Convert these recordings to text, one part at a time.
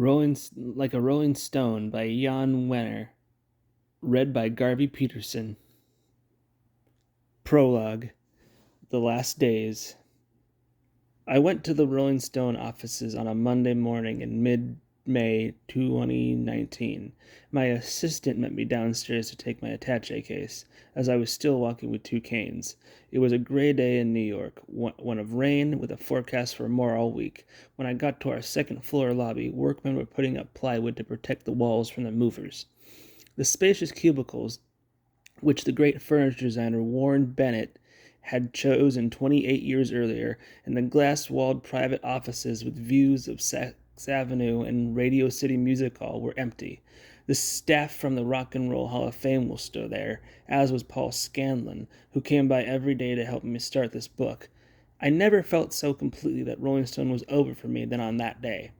Like a Rolling Stone by Jann Wenner. Read by garveypeterson. Prologue. The Last Days. I went to the Rolling Stone offices on a Monday morning in mid-May 2019. My assistant met me downstairs to take my attaché case, as I was still walking with two canes. It was a gray day in New York, one of rain, with a forecast for more all week. When I got to our second-floor lobby, workmen were putting up plywood to protect the walls from the movers. The spacious cubicles, which the great furniture designer Warren Bennett had chosen 28 years earlier, and the glass-walled private offices with views of Saks Avenue and Radio City Music Hall were empty. The staff from the Rock and Roll Hall of Fame was still there, as was Paul Scanlon, who came by every day to help me start this book. I never felt so completely that Rolling Stone was over for me than on that day.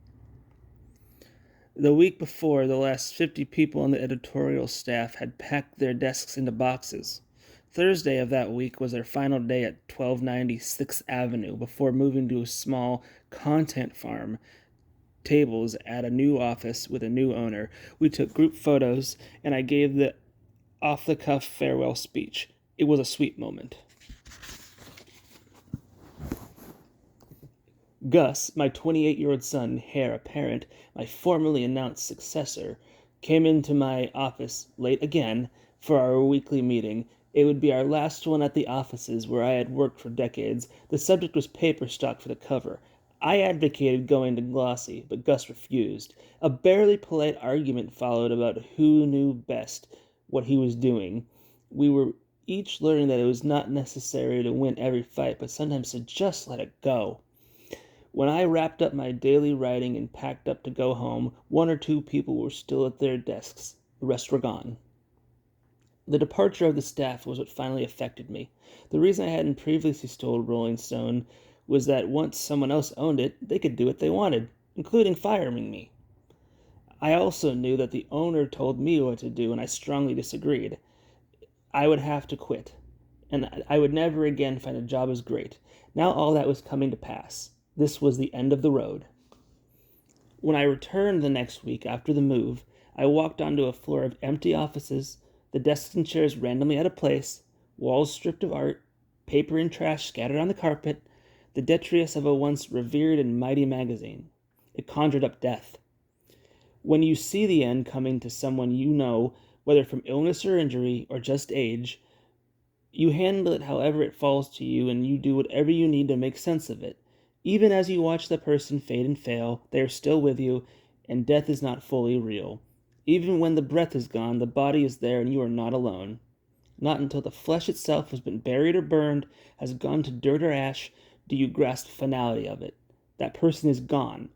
The week before, the last 50 people on the editorial staff had packed their desks into boxes. Thursday of that week was their final day at 1290 6th Avenue before moving to a small content farm tables at a new office with a new owner. We took group photos, and I gave the off-the-cuff farewell speech. It was a sweet moment. Gus, my 28-year-old son, heir apparent, my formally announced successor, came into my office late again for our weekly meeting. It would be our last one at the offices where I had worked for decades. The subject was paper stock for the cover. I advocated going to glossy, but Gus refused. A barely polite argument followed about who knew best what he was doing. We were each learning that it was not necessary to win every fight, but sometimes to just let it go. When I wrapped up my daily writing and packed up to go home, one or two people were still at their desks. The rest were gone. The departure of the staff was what finally affected me. The reason I hadn't previously stole Rolling Stone was that once someone else owned it, they could do what they wanted, including firing me. I also knew that the owner told me what to do, and I strongly disagreed. I would have to quit, and I would never again find a job as great. Now all that was coming to pass. This was the end of the road. When I returned the next week after the move, I walked onto a floor of empty offices, the desks and chairs randomly out of place, walls stripped of art, paper and trash scattered on the carpet, the detritus of a once revered and mighty magazine. It conjured up death. When you see the end coming to someone you know, whether from illness or injury or just age, you handle it however it falls to you, and you do whatever you need to make sense of it. Even as you watch the person fade and fail, they are still with you, and death is not fully real. Even when the breath is gone, the body is there, and you are not alone. Not until the flesh itself has been buried or burned, has gone to dirt or ash, do you grasp the finality of it. That person is gone,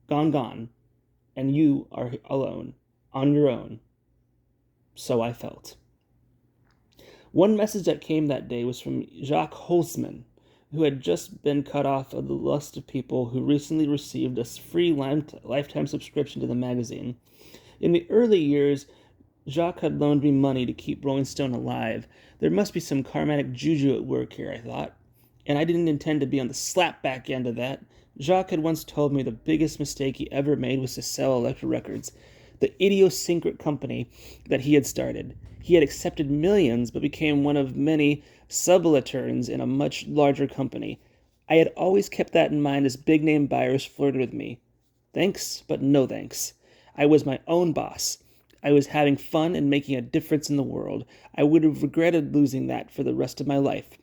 and you are alone, on your own. So I felt. One message that came that day was from Jacques Holzman, who had just been cut off of the lust of people who recently received a free lifetime subscription to the magazine. In the early years, Jacques had loaned me money to keep Rolling Stone alive. There must be some karmatic juju at work here, I thought, and I didn't intend to be on the slap-back end of that. Jacques had once told me the biggest mistake he ever made was to sell Elektra Records, the idiosyncratic company that he had started. He had accepted millions, but became one of many subalterns in a much larger company. I had always kept that in mind as big-name buyers flirted with me. Thanks, but no thanks. I was my own boss. I was having fun and making a difference in the world. I would have regretted losing that for the rest of my life.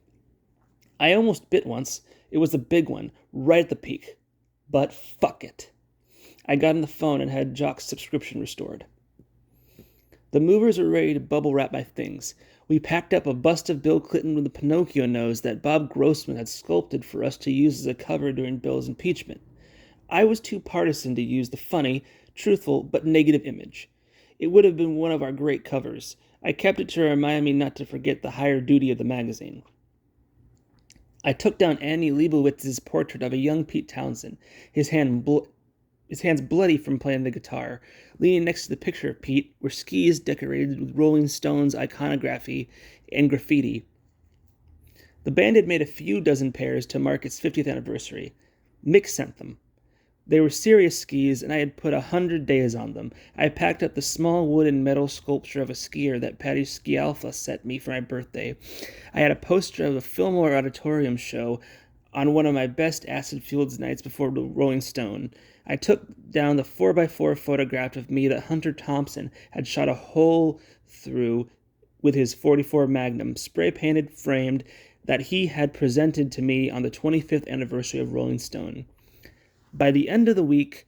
I almost bit once. It was a big one, right at the peak. But fuck it. I got on the phone and had Jock's subscription restored. The movers were ready to bubble wrap my things. We packed up a bust of Bill Clinton with the Pinocchio nose that Bob Grossman had sculpted for us to use as a cover during Bill's impeachment. I was too partisan to use the funny, truthful, but negative image. It would have been one of our great covers. I kept it to remind me not to forget the higher duty of the magazine. I took down Annie Leibowitz's portrait of a young Pete Townsend, his hands bloody from playing the guitar. Leaning next to the picture of Pete were skis decorated with Rolling Stones iconography and graffiti. The band had made a few dozen pairs to mark its 50th anniversary. Mick sent them. They were serious skis, and I had put 100 days on them. I packed up the small wood and metal sculpture of a skier that Patty Ski Alpha sent me for my birthday. I had a poster of the Fillmore Auditorium show on one of my best acid fields nights before the Rolling Stone. I took down the 4x4 photograph of me that Hunter Thompson had shot a hole through with his .44 Magnum, spray-painted, framed, that he had presented to me on the 25th anniversary of Rolling Stone. By the end of the week,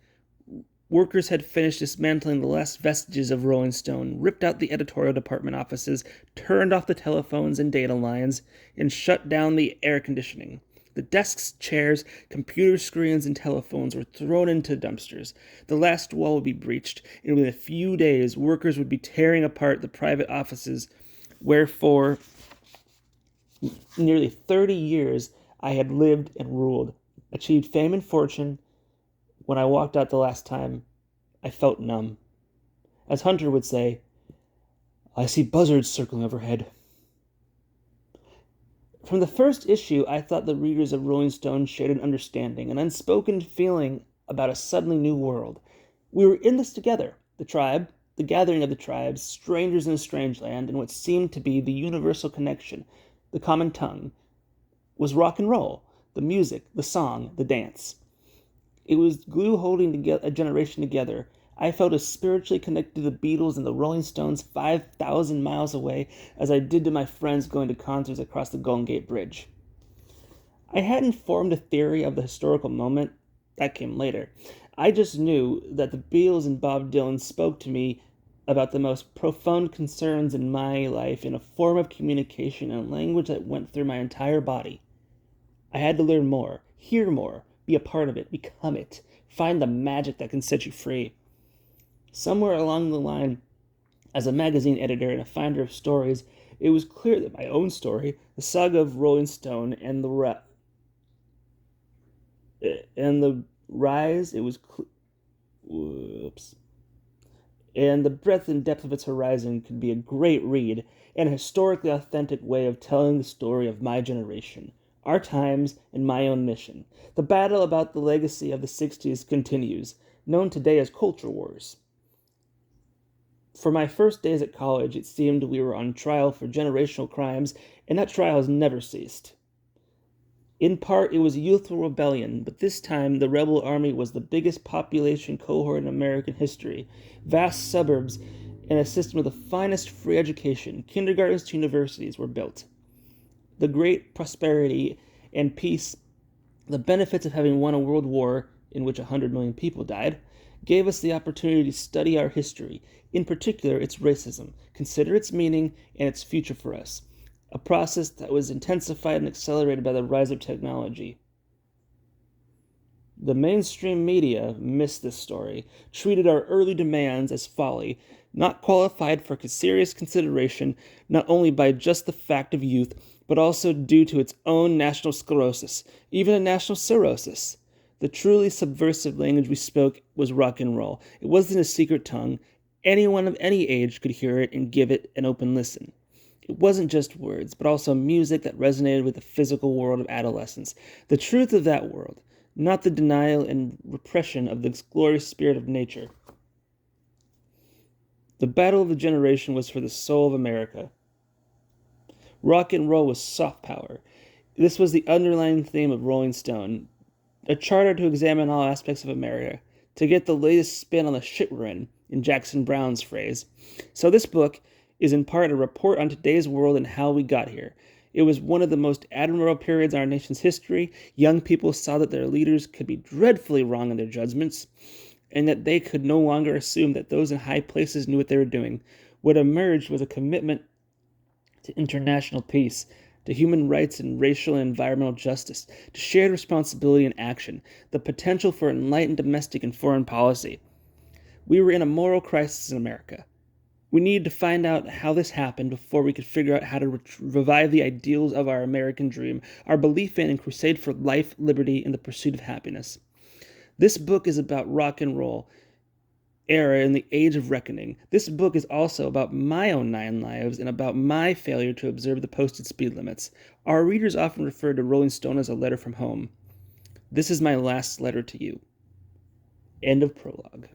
workers had finished dismantling the last vestiges of Rolling Stone, ripped out the editorial department offices, turned off the telephones and data lines, and shut down the air conditioning. The desks, chairs, computer screens, and telephones were thrown into dumpsters. The last wall would be breached, and within a few days, workers would be tearing apart the private offices where for nearly 30 years I had lived and ruled, achieved fame and fortune. When I walked out the last time, I felt numb. As Hunter would say, I see buzzards circling overhead. From the first issue, I thought the readers of Rolling Stone shared an understanding, an unspoken feeling about a suddenly new world. We were in this together, the tribe, the gathering of the tribes, strangers in a strange land, and what seemed to be the universal connection, the common tongue, was rock and roll, the music, the song, the dance. It was glue holding a generation together. I felt as spiritually connected to the Beatles and the Rolling Stones 5,000 miles away as I did to my friends going to concerts across the Golden Gate Bridge. I hadn't formed a theory of the historical moment. That came later. I just knew that the Beatles and Bob Dylan spoke to me about the most profound concerns in my life in a form of communication and language that went through my entire body. I had to learn more, hear more, be a part of it, become it, find the magic that can set you free. Somewhere along the line, as a magazine editor and a finder of stories, it was clear that my own story, the saga of Rolling Stone and the rise, and the breadth and depth of its horizon could be a great read and a historically authentic way of telling the story of my generation, our times, and my own mission. The battle about the legacy of the 60s continues, known today as culture wars. For my first days at college, it seemed we were on trial for generational crimes, and that trial has never ceased. In part, it was a youthful rebellion, but this time the rebel army was the biggest population cohort in American history. Vast suburbs and a system of the finest free education, kindergartens to universities, were built. The great prosperity and peace, the benefits of having won a world war in which 100 million people died, gave us the opportunity to study our history, in particular its racism, consider its meaning and its future for us, a process that was intensified and accelerated by the rise of technology. The mainstream media missed this story, treated our early demands as folly, not qualified for serious consideration, not only by just the fact of youth, but also due to its own national sclerosis, even a national cirrhosis. The truly subversive language we spoke was rock and roll. It wasn't a secret tongue. Anyone of any age could hear it and give it an open listen. It wasn't just words, but also music that resonated with the physical world of adolescence, the truth of that world, not the denial and repression of the glorious spirit of nature. The battle of the generation was for the soul of America. Rock and roll was soft power. This was the underlying theme of Rolling Stone, a charter to examine all aspects of America, to get the latest spin on the shit we're in Jackson Browne's phrase. So this book is in part a report on today's world and how we got here. It was one of the most admirable periods in our nation's history. Young people saw that their leaders could be dreadfully wrong in their judgments, and that they could no longer assume that those in high places knew what they were doing. What emerged was a commitment to international peace, to human rights and racial and environmental justice, to shared responsibility and action, the potential for enlightened domestic and foreign policy. We were in a moral crisis in America. We needed to find out how this happened before we could figure out how to revive the ideals of our American dream, our belief in and crusade for life, liberty, and the pursuit of happiness. This book is about rock and roll era in the age of reckoning. This book is also about my own 9 lives and about my failure to observe the posted speed limits. Our readers often refer to Rolling Stone as a letter from home. This is my last letter to you. End of prologue.